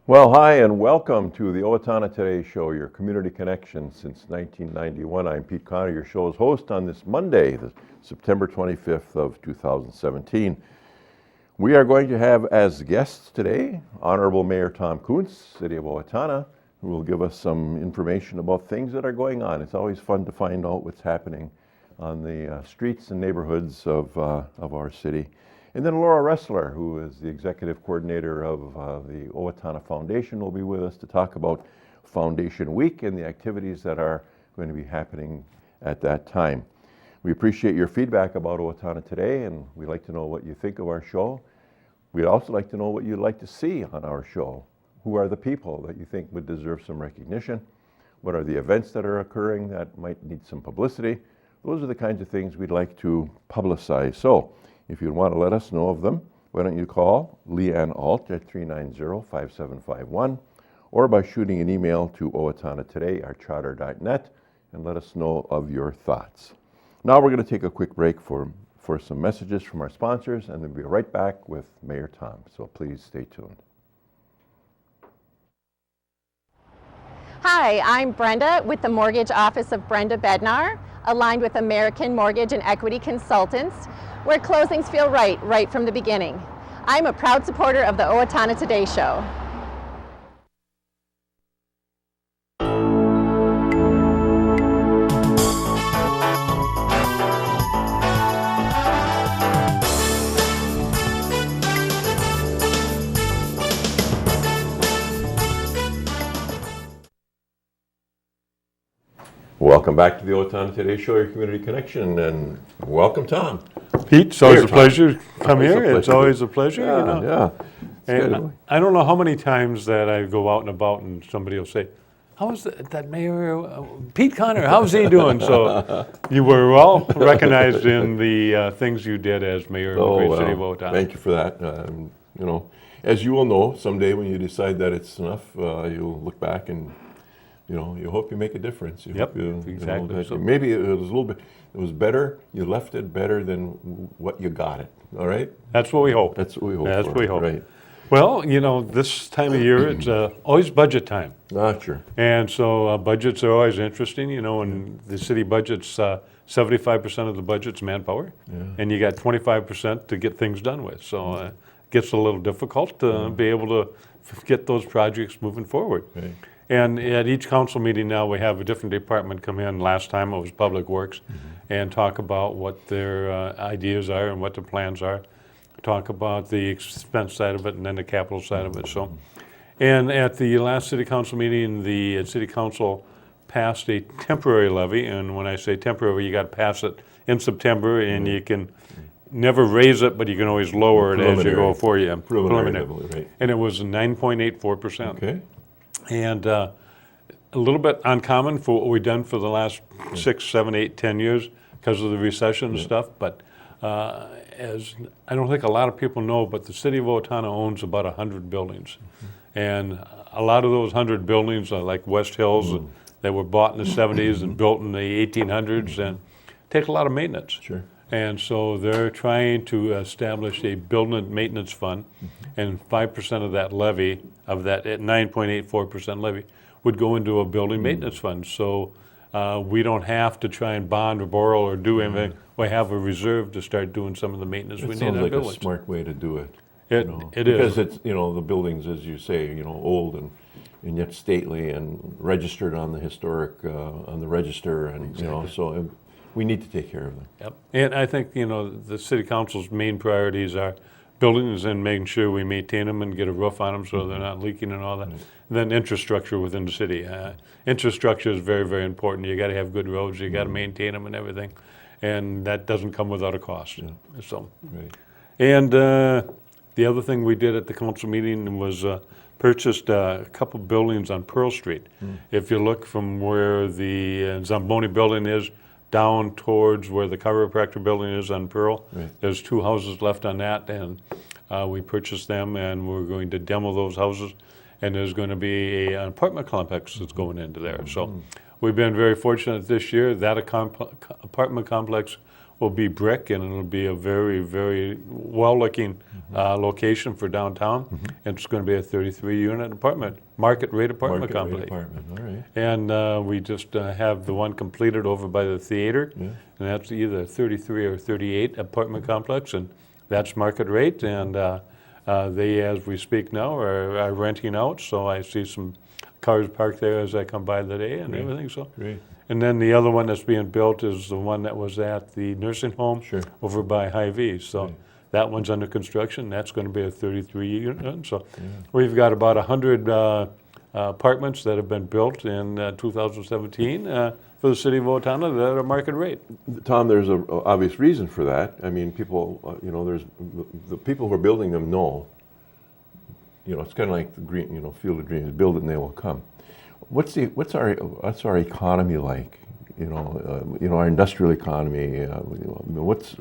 Well, hi and welcome to the Owatonna Today Show, your community connection since 1991. I'm Pete Connor, your show's host on this Monday, September 25th of 2017. We are going to have as guests today Honorable Mayor Tom Kuntz, City of Owatonna, who will give us some information about things that are going on. It's always fun to find out what's happening on the streets and neighborhoods of our city. And then Laura Resler, who is the executive coordinator of the Owatonna Foundation, will be with us to talk about Foundation Week and the activities that are going to be happening at that time. We appreciate your feedback about Owatonna Today, and we'd like to know what you think of our show. We'd also like to know what you'd like to see on our show. Who are the people that you think would deserve some recognition? What are the events that are occurring that might need some publicity? Those are the kinds of things we'd like to publicize. So, if you want to let us know of them, why don't you call Leanne Alt at 390-5751 or by shooting an email to owatonnatoday@charter.net and let us know of your thoughts. Now we're going to take a quick break for some messages from our sponsors, and then we'll be right back with Mayor Tom. So please stay tuned. Hi, I'm Brenda with the Mortgage Office of Brenda Bednar, aligned with American Mortgage and Equity Consultants, where closings feel right from the beginning. I'm a proud supporter of the Owatonna Today Show. Welcome back to the Owatonna Today Show, your community connection, and welcome, Tom. Pete, it's always a pleasure to come here. It's always a pleasure, Yeah, you know. yeah. And I don't know how many times that I go out and about and somebody will say, how's that mayor, Pete Connor, how's he doing? So you were well recognized in the things you did as mayor of the great city of Owatonna. Thank you for that. You know, as you will know, someday when you decide that it's enough, you'll look back and you hope you make a difference. Exactly. So maybe it was a little bit, it was better, you left it better than what you got it, all right? That's what we hope. That's what we hope That's for, what we hope. Right. Well, this time of year, it's always budget time. Sure. And so budgets are always interesting, and the city budget's 75% of the budget's manpower, and you got 25% to get things done with. So it gets a little difficult to be able to get those projects moving forward. Okay. And at each council meeting now, we have a different department come in. Last time it was Public Works, and talk about what their ideas are and what their plans are. Talk about the expense side of it and then the capital side of it. So, and at the last city council meeting, the city council passed a temporary levy. And when I say temporary, you got to pass it in September, and you can never raise it, but you can always lower it as you go for you. Preliminary. Right. And it was 9.84%. Okay. And a little bit uncommon for what we've done for the last 6, 7, 8, 10 years because of the recession and stuff. But as I don't think a lot of people know, but the city of Owatonna owns about 100 buildings. And a lot of those 100 buildings are like West Hills that were bought in the 70s and built in the 1800s and take a lot of maintenance. Sure. And so they're trying to establish a building maintenance fund, and 5% of that levy, of that 9.84% levy, would go into a building maintenance fund. So we don't have to try and bond or borrow or do anything. We have a reserve to start doing some of the maintenance we need in our buildings. It sounds like a smart way to do it. It because is. It's, the buildings, as you say, old and yet stately and registered on the historic, on the register, and so we need to take care of them. Yep. And I think, the city council's main priorities are buildings and making sure we maintain them and get a roof on them so they're not leaking and all that. Right. Then infrastructure within the city. Infrastructure is very, very important. You got to have good roads. You got to maintain them and everything. And that doesn't come without a cost. Yeah. So, right. And the other thing we did at the council meeting was purchased a couple buildings on Pearl Street. If you look from where the Zamboni building is, down towards where the chiropractor building is on Pearl. Right. There's 2 houses left on that, and we purchased them, and we're going to demo those houses, and there's going to be an apartment complex that's going into there. So we've been very fortunate this year. That apartment complex will be brick, and it'll be a very, very well-looking location for downtown. And it's going to be a 33-unit apartment, market rate apartment complex. All right. And we just have the one completed over by the theater, and that's either 33 or 38 apartment complex, and that's market rate. And they, as we speak now, are renting out. So I see some cars parked there as I come by the day and everything. So. Great. And then the other one that's being built is the one that was at the nursing home over by Hy-Vee. So that one's under construction. That's going to be a 33-unit. So we've got about 100 apartments that have been built in 2017 for the city of Owatonna that are market rate. Tom, there's an obvious reason for that. I mean, people, there's the people who are building them know. It's kind of like the green, Field of Dreams. Build it and they will come. What's our economy like? Our industrial economy. What's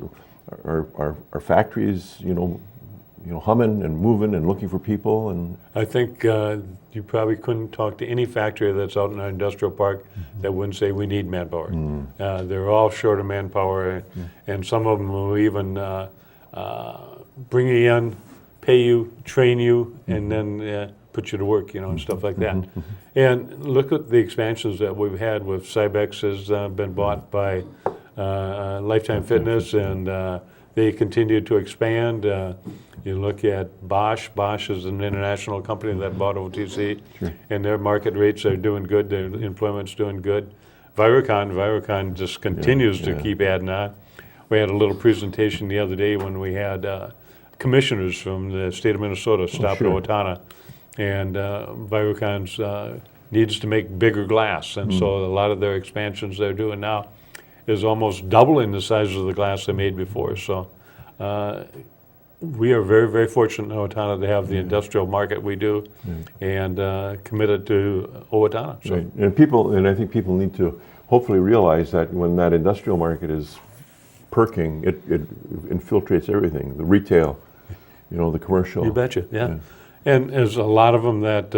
our factories? Humming and moving and looking for people. And I think you probably couldn't talk to any factory that's out in our industrial park that wouldn't say we need manpower. They're all short of manpower, and some of them will even bring you in, pay you, train you, and then put you to work, and stuff like that. And look at the expansions that we've had with Cybex has been bought by Lifetime Fitness, and they continue to expand. You look at Bosch. Bosch is an international company that bought OTC, and their market rates are doing good. Their employment's doing good. Viricon just continues to keep adding on. We had a little presentation the other day when we had commissioners from the state of Minnesota stop at Owatonna. And Virocon's needs to make bigger glass, and so a lot of their expansions they're doing now is almost doubling the size of the glass they made before. So we are very, very fortunate in Owatonna to have the industrial market we do, and committed to Owatonna. So. Right. And I think people need to hopefully realize that when that industrial market is perking, it infiltrates everything, the retail, the commercial. You betcha, yeah. And there's a lot of them that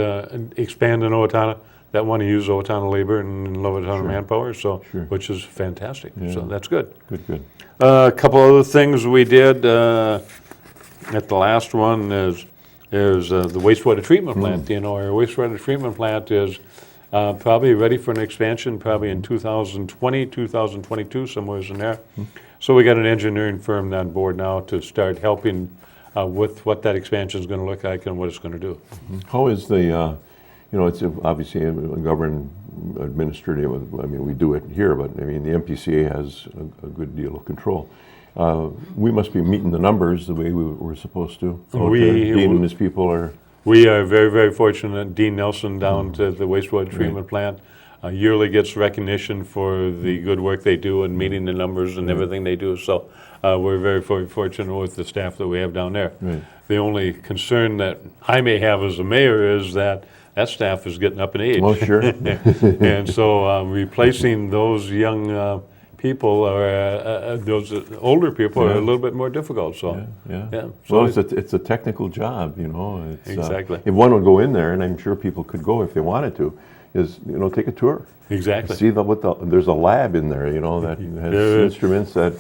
expand in Owatonna that want to use Owatonna labor and Owatonna manpower, so which is fantastic. So that's good. Good. A couple other things we did at the last one is the wastewater treatment plant. Our wastewater treatment plant is probably ready for an expansion, probably in 2020, 2022, somewhere in there. So we got an engineering firm on board now to start helping with what that expansion is going to look like and what it's going to do. How is the, it's obviously a government administrative, we do it here, but the MPCA has a good deal of control. We must be meeting the numbers the way we were supposed to. Dean and his people are... We are very, very fortunate. Dean Nelson down to the wastewater treatment plant yearly gets recognition for the good work they do and meeting the numbers and everything they do. So we're very, very fortunate with the staff that we have down there. The only concern that I may have as a mayor is that staff is getting up in age. Oh, sure. And so replacing those young people or those older people are a little bit more difficult. So So it's a technical job, It's, exactly. If one would go in there, and I'm sure people could go if they wanted to, is take a tour. Exactly. See there's a lab in there, that has instruments that.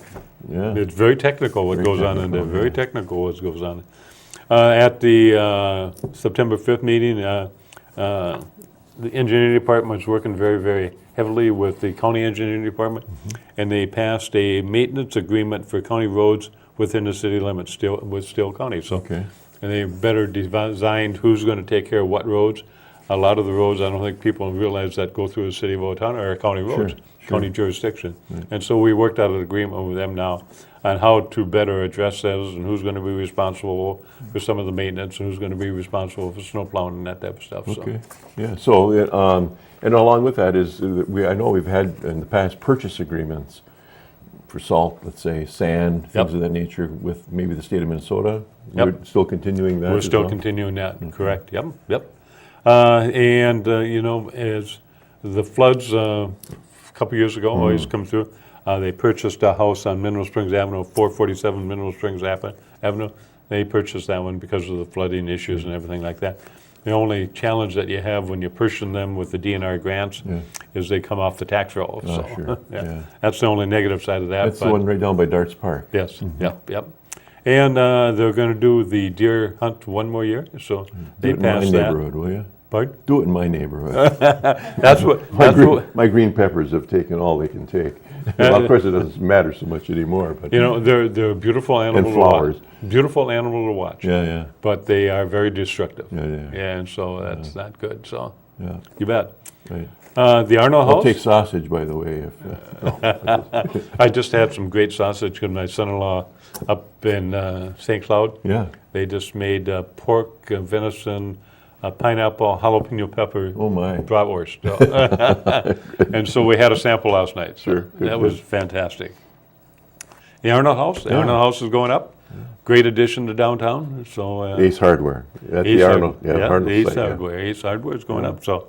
It's very technical what goes on in there. Very technical what goes on. At the September 5th meeting, the engineering department was working very, very heavily with the county engineering department, and they passed a maintenance agreement for county roads within the city limits with Steele County. So, and they better designed who's going to take care of what roads. A lot of the roads, I don't think people realize that go through the city of Owatonna are county roads, county jurisdiction. And so we worked out an agreement with them now on how to better address those and who's going to be responsible for some of the maintenance and who's going to be responsible for snow plowing and that type of stuff. So, and along with that is I know we've had in the past purchase agreements for salt, let's say sand, things of that nature with maybe the state of Minnesota. We're still continuing that. We're still continuing that. Correct. Yep. And as the floods a couple years ago always come through, they purchased a house on Mineral Springs Avenue, 447 Mineral Springs Avenue. They purchased that one because of the flooding issues and everything like that. The only challenge that you have when you're pushing them with the DNR grants is they come off the tax roll. Oh, So sure. Yeah. that's the only negative side of that. That's the one right down by Darts Park. Yes, yep. And they're going to do the deer hunt one more year, so they Do it in my passed that. neighborhood, will you? Pardon? Do it in my neighborhood. That's what. My green peppers have taken all they can take. Well, of course, it doesn't matter so much anymore. But You know, they're a beautiful animal And to watch. flowers. Beautiful animal to watch. yeah. But they are very destructive. Yeah. And so that's not good. So Yeah. you bet. Right. The Arno I'll House. take sausage, by the way. If I just had some great sausage with my son-in-law up in St. Cloud. yeah. They just made pork, venison, pineapple, jalapeno pepper. Oh my. Bratwurst. And so we had a sample last night. So Sure. Good, that was good. fantastic. The Arnold House. The Yeah. Arnold House is going up. Great addition to downtown. So Ace Hardware at Ace the Hard- Arnold. Yeah, Arnold the Ace site, yeah. Hardware. Ace Hardware is going up. So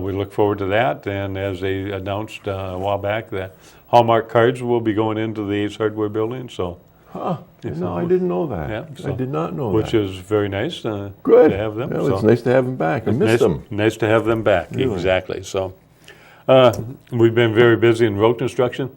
we look forward to that. And as they announced a while back, that Hallmark cards will be going into the Ace Hardware building. So No, I didn't know that. Yeah, I so- did not know which that. is very nice Good. to have them. Well, so. it's nice to have them back. I missed them. Nice to have them back, Really? exactly. So we've been very busy in road construction,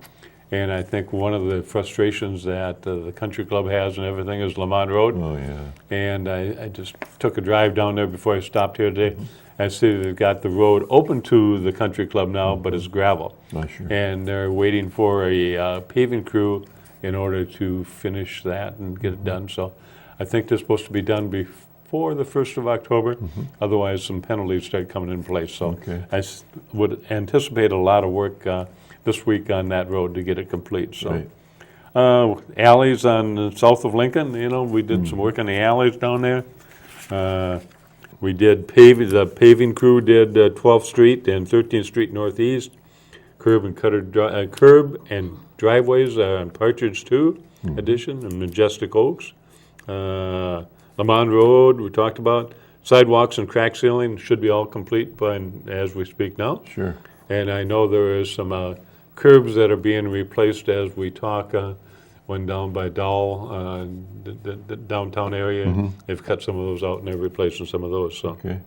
and I think one of the frustrations that the country club has and everything is Lamont Road. Oh, yeah. And I just took a drive down there before I stopped here today. I see they've got the road open to the country club now, but it's gravel. Oh, sure. And they're waiting for a paving crew in order to finish that and get it done. So I think they're supposed to be done before the 1st of October. Otherwise, some penalties start coming in place. So Okay. I would anticipate a lot of work this week on that road to get it complete. So. Right. Alleys on the south of Lincoln, you know, we did some work on the alleys down there. We did the paving crew did 12th Street and 13th Street Northeast. Curb and driveways on Partridge 2 addition and Majestic Oaks. Lamont Road, we talked about. Sidewalks and crack sealing should be all complete as we speak now. Sure. And I know there is some curbs that are being replaced as we talk. One down by Dowell, the downtown area. They've cut some of those out and they're replacing some of those. So Okay.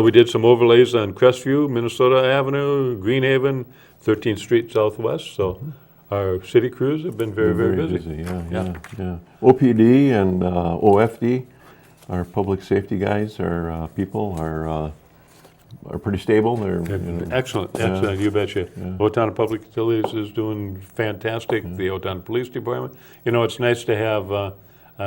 we did some overlays on Crestview, Minnesota Avenue, Greenhaven, 13th Street Southwest. So our city crews have been very, very busy. Yeah. OPD and OFD, our public safety guys, our people are pretty stable. They're Excellent, you betcha. Owatonna Public Utilities is doing fantastic. The Owatonna Police Department. You know, it's nice to have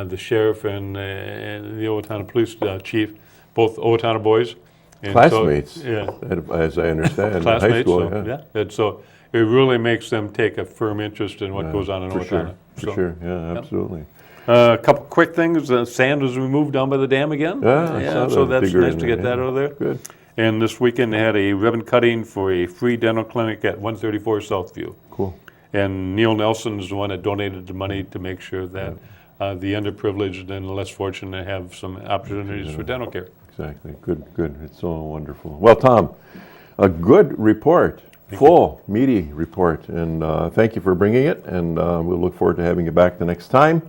the sheriff and the Owatonna Police Chief, both Owatonna boys. And classmates. So, As I understand, in high classmates. school. So, and so it really makes them take a firm interest in what goes on in For Owatonna. sure. For sure. Yeah. Absolutely. A couple quick things. Sand was removed down by the dam again. Yeah, I saw so that that's bigger nice in to there, get that yeah. out of there. Good. And this weekend they had a ribbon cutting for a free dental clinic at 134 Southview. Cool. And Neil Nelson is the one that donated the money to make sure that the underprivileged and the less fortunate have some opportunities for dental care. Exactly. Good. It's so wonderful. Well, Tom, a good report. Full, meaty report. And thank you for bringing it. And we'll look forward to having you back the next time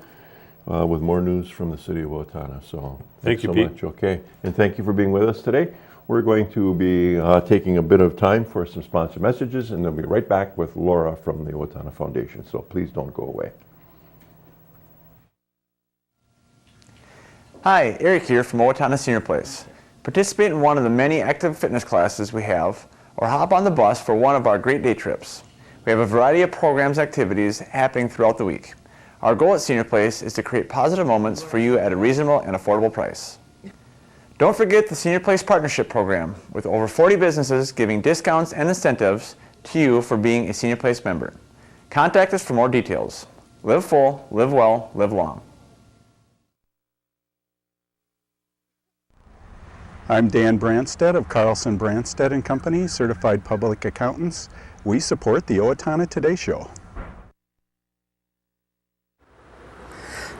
with more news from the City of Owatonna. So Thank you, so Pete. much. Okay. And thank you for being with us today. We're going to be taking a bit of time for some sponsor messages, and then we'll be right back with Laura from the Owatonna Foundation. So please don't go away. Hi, Eric here from Owatonna Senior Place. Participate in one of the many active fitness classes we have, or hop on the bus for one of our great day trips. We have a variety of programs and activities happening throughout the week. Our goal at Senior Place is to create positive moments for you at a reasonable and affordable price. Don't forget the Senior Place Partnership Program, with over 40 businesses giving discounts and incentives to you for being a Senior Place member. Contact us for more details. Live full, live well, live long. I'm Dan Branstead of Carlson Branstead & Company, Certified Public Accountants. We support the Owatonna Today Show.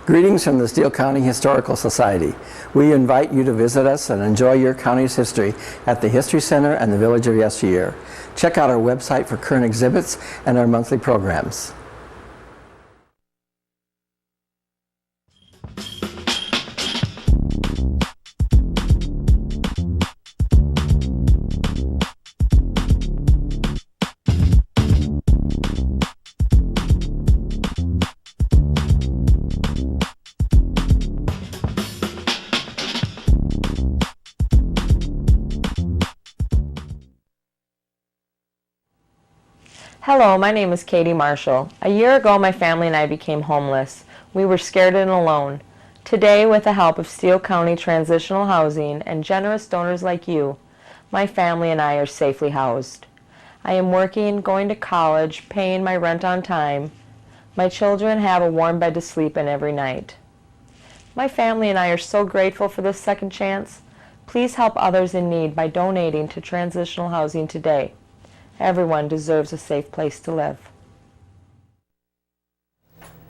Greetings from the Steele County Historical Society. We invite you to visit us and enjoy your county's history at the History Center and the Village of Yesteryear. Check out our website for current exhibits and our monthly programs. Hello, my name is Katie Marshall. A year ago, my family and I became homeless. We were scared and alone. Today, with the help of Steele County Transitional Housing and generous donors like you, my family and I are safely housed. I am working, going to college, paying my rent on time. My children have a warm bed to sleep in every night. My family and I are so grateful for this second chance. Please help others in need by donating to transitional housing today. Everyone deserves a safe place to live.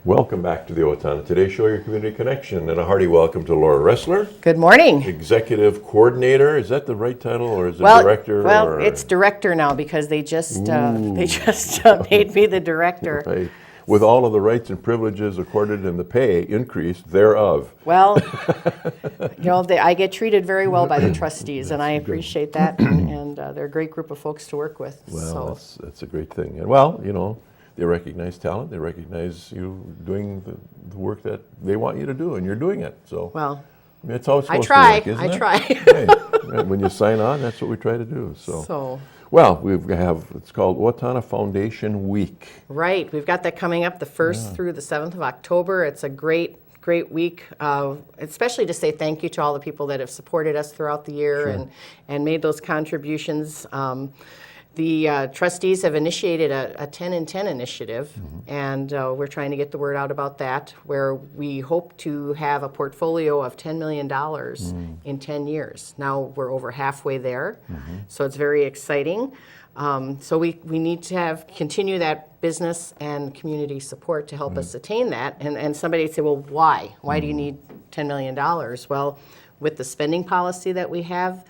Welcome back to the Owatonna Today Show, your community connection, and a hearty welcome to Laura Resler, Good morning. Executive Coordinator. Is that the right title, or is it Director? Well, or? it's Director now because they just made me the Director. Right. With all of the rights and privileges accorded and the pay increased thereof. Well, I get treated very well by the trustees, and I appreciate that. And they're a great group of folks to work with. Well, that's a great thing. And well, they recognize talent. They recognize you doing the work that they want you to do, and you're doing it. So, well, I mean, it's how it's supposed try. to work, isn't I it? try. Hey, when you sign on, that's what we try to do. So. Well, it's called Owatonna Foundation Week. Right. We've got that coming up the 1st through the 7th of October. It's a great week, especially to say thank you to all the people that have supported us throughout the year and made those contributions. The trustees have initiated a 10 in 10 initiative, and we're trying to get the word out about that, where we hope to have a portfolio of $10 million in 10 years. Now we're over halfway there, so it's very exciting. So we need to continue that business and community support to help us attain that. And somebody would say, well, why? Why do you need $10 million? Well, with the spending policy that we have,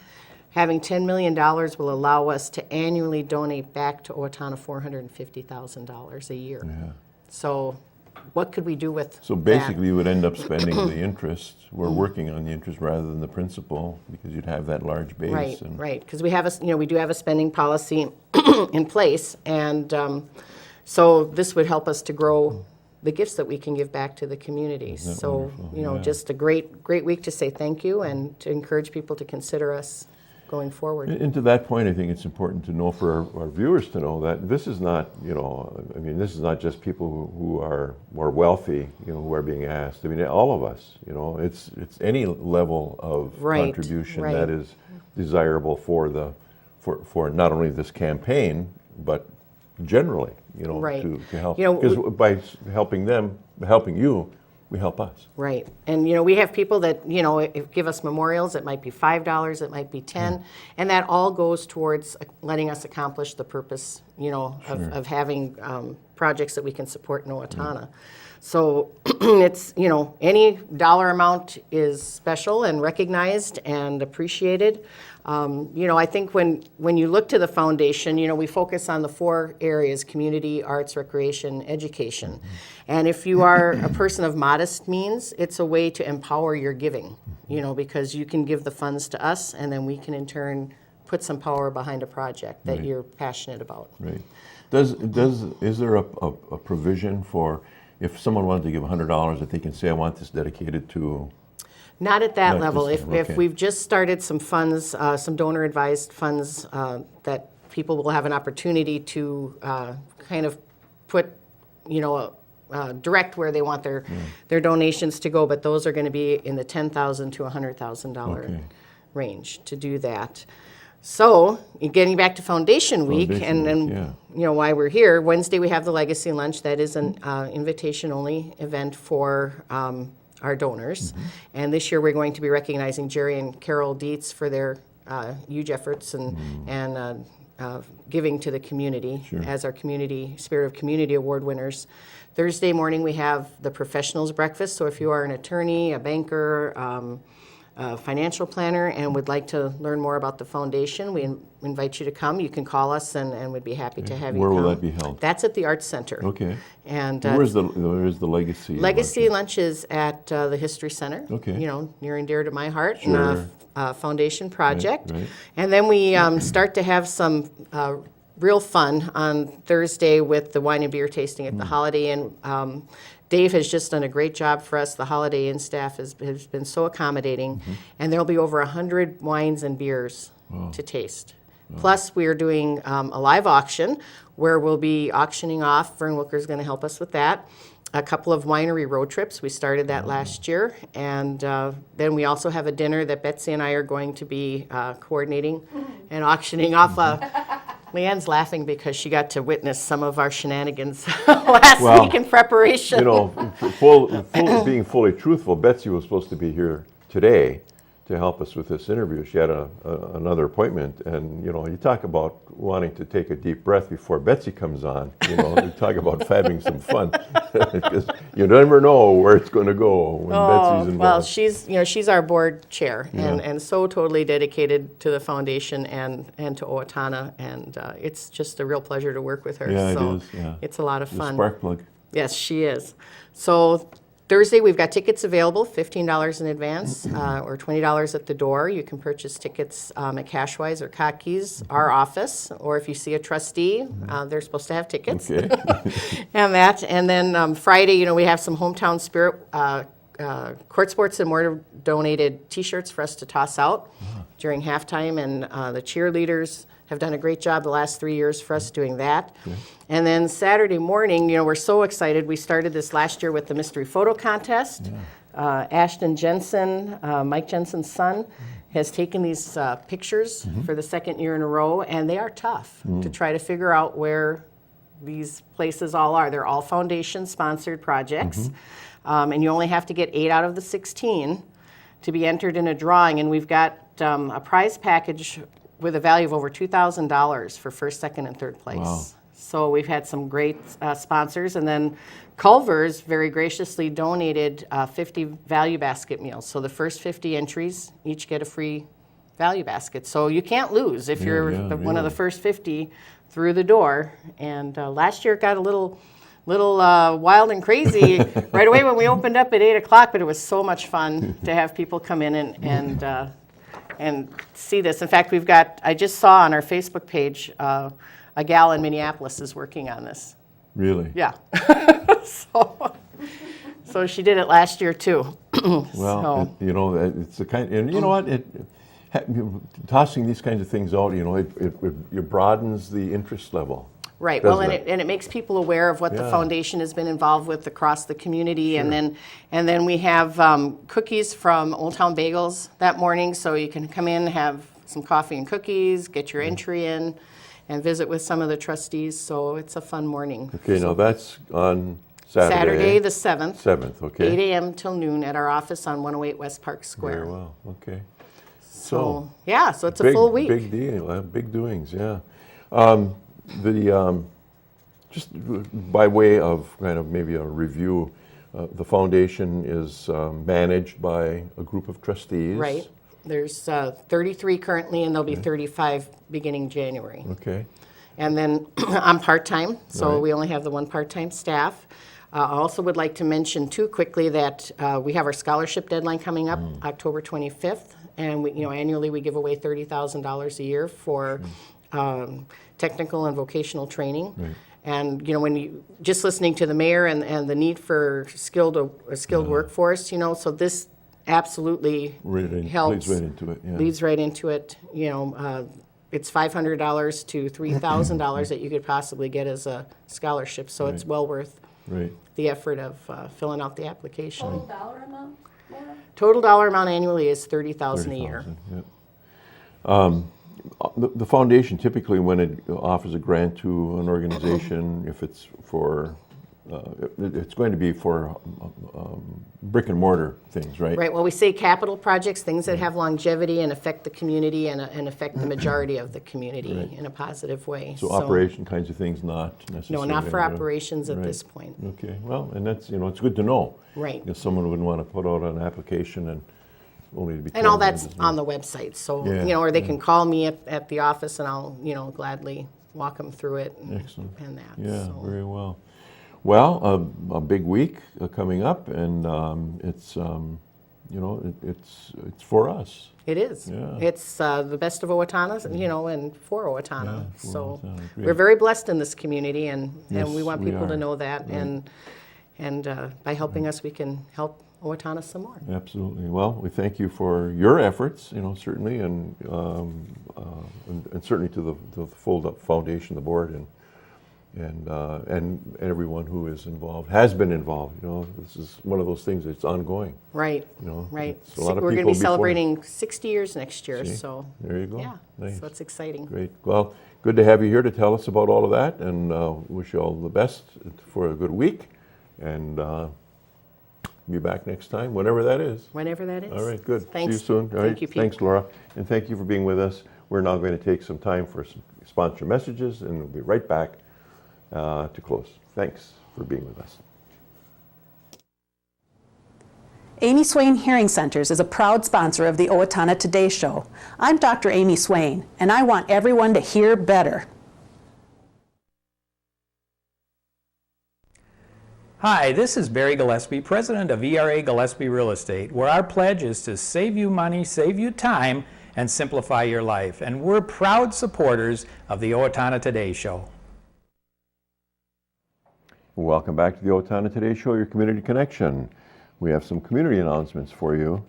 having $10 million will allow us to annually donate back to Owatonna $450,000 a year. Yeah. So what could we do with So basically, you would end up spending the interest. We're working on the interest rather than the principal, because you'd have that large base. Right, and right. Because we have we do have a spending policy in place, and so this would help us to grow the gifts that we can give back to the community. So wonderful? just a great week to say thank you and to encourage people to consider us going forward. And to that point, I think it's important to know for our viewers to know that this is not, this is not just people who are more wealthy, who are being asked. I mean, all of us, it's any level of contribution that is desirable for not only this campaign, but generally, to help. Because by helping you, we help us. Right. And, we have people that, give us memorials. It might be $5, it might be $10, and that all goes towards letting us accomplish the purpose, of having projects that we can support in Owatonna. So it's, any dollar amount is special and recognized and appreciated. I think when you look to the foundation, we focus on the 4 areas: community, arts, recreation, education. And if you are a person of modest means, it's a way to empower your giving, because you can give the funds to us, and then we can in turn put some power behind a project that you're passionate about. Right. Is there a provision for if someone wanted to give $100 that they can say, I want this dedicated to? Not at that level. If we've just started some funds, some donor-advised funds that people will have an opportunity to kind of put, direct where they want their donations to go, but those are going to be in the $10,000 to $100,000 range to do that. So, getting back to Foundation Week, why we're here, Wednesday we have the Legacy Lunch. That is an invitation-only event for our donors. And this year we're going to be recognizing Jerry and Carol Dietz for their huge efforts and giving to the community as our Spirit of Community Award winners. Thursday morning we have the Professionals Breakfast. So if you are an attorney, a banker, a financial planner, and would like to learn more about the foundation, we invite you to come. You can call us, and we'd be happy to have you come. Where will that be held? That's at the Arts Center. Okay. And where is the Legacy? Legacy Lunch is at the History Center. Okay. Near and dear to my heart. Sure. And foundation project. Right. And then we start to have some real fun on Thursday with the wine and beer tasting at the Holiday Inn. Dave has just done a great job for us. The Holiday Inn staff has been so accommodating, and there'll be over 100 wines and beers to taste. Plus, we are doing a live auction where we'll be auctioning off. Vern Wilker's going to help us with that. A couple of winery road trips. We started that last year. And then we also have a dinner that Betsy and I are going to be coordinating and auctioning off. Leanne's laughing because she got to witness some of our shenanigans last week in preparation. You know, being fully truthful, Betsy was supposed to be here today to help us with this interview. She had another appointment, and you know, you talk about wanting to take a deep breath before Betsy comes on. You know, you talk about having some fun, because you never know where it's going to go when Betsy's involved. Well, she's our board chair, and so totally dedicated to the foundation and to Owatonna, and it's just a real pleasure to work with her. Yeah, so it is. Yeah. It's a lot of fun. Spark plug. Yes, she is. So Thursday, we've got tickets available, $15 in advance or $20 at the door. You can purchase tickets at Cashwise or Cocky's, our office, or if you see a trustee, they're supposed to have tickets. Okay. And then Friday, you know, we have some Hometown Spirit Court Sports and More donated T-shirts for us to toss out during halftime, and the cheerleaders have done a great job the last 3 years for us doing that. Okay. And then Saturday morning, you know, we're so excited. We started this last year with the mystery photo contest. Yeah. Ashton Jensen, Mike Jensen's son, has taken these pictures for the second year in a row, and they are tough to try to figure out where these places all are. They're all foundation-sponsored projects, and you only have to get 8 out of the 16 to be entered in a drawing, and we've got a prize package with a value of over $2,000 for first, second, and third place. Wow. So we've had some great sponsors, and then Culver's very graciously donated 50 value basket meals. So the first 50 entries each get a free value basket. So you can't lose if you're one of the first 50 through the door. And last year it got a little wild and crazy right away when we opened up at 8 o'clock, but it was so much fun to have people come in and see this. In fact, I just saw on our Facebook page, a gal in Minneapolis is working on this. Really? Yeah. So she did it last year too. Well, you know, it's the kind, and you know what, tossing these kinds of things out, you know, it broadens the interest level. Right. Well, and it makes people aware of what the foundation has been involved with across the community, and then we have cookies from Old Town Bagels that morning, so you can come in, have some coffee and cookies, get your entry in, and visit with some of the trustees. So it's a fun morning. Okay, now that's on Saturday. Saturday the 7th. 7th, okay. 8 a.m. till noon at our office on 108 West Park Square. Very well. Okay. So it's a full week. Big deal. Big doings. Yeah. Just by way of kind of maybe a review, the foundation is managed by a group of trustees. Right. There's 33 currently, and there'll be 35 beginning January. Okay. And then I'm part-time, so we only have the one part-time staff. I also would like to mention too quickly that we have our scholarship deadline coming up October 25th, and annually we give away $30,000 a year for technical and vocational training. Right. And when you just listening to the mayor and the need for a skilled workforce, so this absolutely helps. Leads right into it. Yeah. Leads right into it. It's $500 to $3,000 that you could possibly get as a scholarship, so it's well worth the effort of filling out the application. Total dollar amount? Total dollar amount annually is $30,000 a year. Yeah. The foundation typically, when it offers a grant to an organization, if it's for it's going to be for brick and mortar things, right? Right. Well, we say capital projects, things that have longevity and affect the community and affect the majority of the community in a positive way. So operation kinds of things, not necessarily. No, not for operations at this point. Okay. Well, and that's it's good to know. Right. If someone wouldn't want to put out an application and only to be. And all that's on the website. So or they can call me at the office, and I'll gladly walk them through it. Excellent. And that. Yeah. So. Very well. Well, a big week coming up, and it's it's for us. It is. Yeah. It's the best of Owatonna, and for Owatonna. Yeah, we're very blessed in this community, and we want people to know that. Right. by helping us, we can help Owatonna some more. Absolutely. Well, we thank you for your efforts, certainly, and certainly to the full foundation, the board, and everyone who is involved, has been involved. This is one of those things that's ongoing. Right. Right. We're going to be celebrating 60 years next year. See? So there you go. Yeah. Nice. So it's exciting. Great. Well, good to have you here to tell us about all of that, and wish you all the best for a good week, and be back next time, whenever that is. Whenever that is. All right, good. Thanks. See you soon. All right. Thank you, Pete. Thanks, Laura. And thank you for being with us. We're now going to take some time for some sponsor messages, and we'll be right back to close. Thanks for being with us. Amy Swain Hearing Centers is a proud sponsor of the Owatonna Today Show. I'm Dr. Amy Swain, and I want everyone to hear better. Hi, this is Barry Gillespie, president of ERA Gillespie Real Estate, where our pledge is to save you money, save you time, and simplify your life. And we're proud supporters of the Owatonna Today Show. Welcome back to the Owatonna Today Show, your community connection. We have some community announcements for you.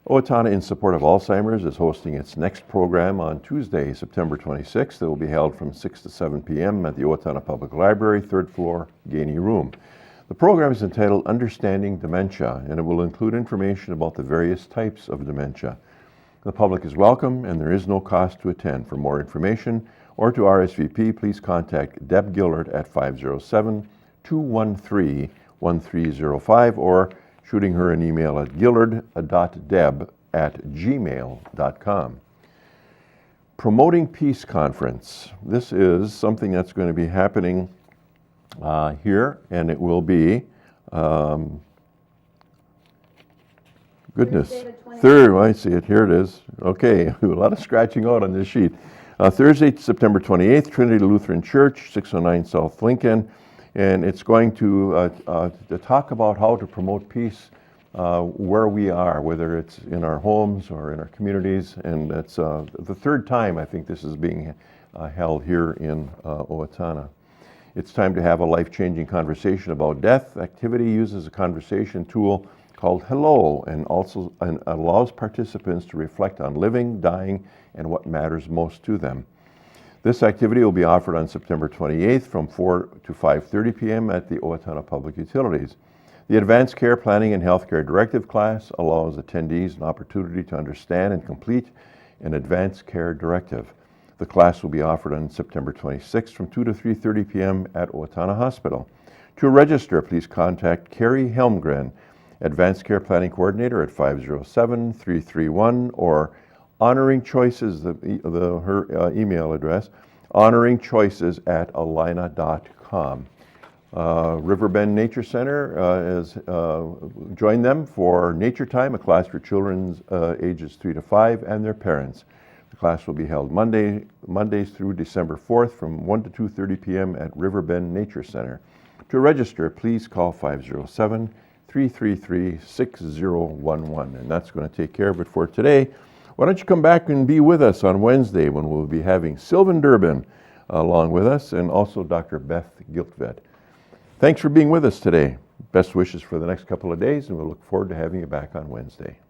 Owatonna, in support of Alzheimer's, is hosting its next program on Tuesday, September 26th. It will be held from 6 to 7 p.m. at the Owatonna Public Library, 3rd floor, Gainey Room. The program is entitled Understanding Dementia, and it will include information about the various types of dementia. The public is welcome, and there is no cost to attend. For more information or to RSVP, please contact Deb Gillard at 507-213-1305 or shooting her an email at gillard.deb@gmail.com. Promoting Peace Conference. This is something that's going to be happening here, and it will be, third, I see it, here it is. Okay, a lot of scratching out on this sheet. Thursday, September 28th, Trinity Lutheran Church, 609 South Lincoln, and it's going to talk about how to promote peace where we are, whether it's in our homes or in our communities, and it's the third time I think this is being held here in Owatonna. It's time to have a life-changing conversation about death. Activity uses a conversation tool called Hello and also allows participants to reflect on living, dying, and what matters most to them. This activity will be offered on September 28th from 4 to 5:30 p.m. at the Owatonna Public Utilities. The Advanced Care Planning and Healthcare Directive class allows attendees an opportunity to understand and complete an Advanced Care Directive. The class will be offered on September 26th from 2 to 3:30 p.m. at Owatonna Hospital. To register, please contact Carrie Helmgren, Advanced Care Planning Coordinator at 507-331, or Honoring Choices, her email address, honoringchoices@alina.com. Riverbend Nature Center has joined them for Nature Time, a class for children ages 3 to 5 and their parents. The class will be held Mondays through December 4th from 1 to 2:30 p.m. at Riverbend Nature Center. To register, please call 507-333-6011, and that's going to take care of it for today. Why don't you come back and be with us on Wednesday when we'll be having Sylvan Durbin along with us, and also Dr. Beth Giltvet. Thanks for being with us today. Best wishes for the next couple of days, and we'll look forward to having you back on Wednesday.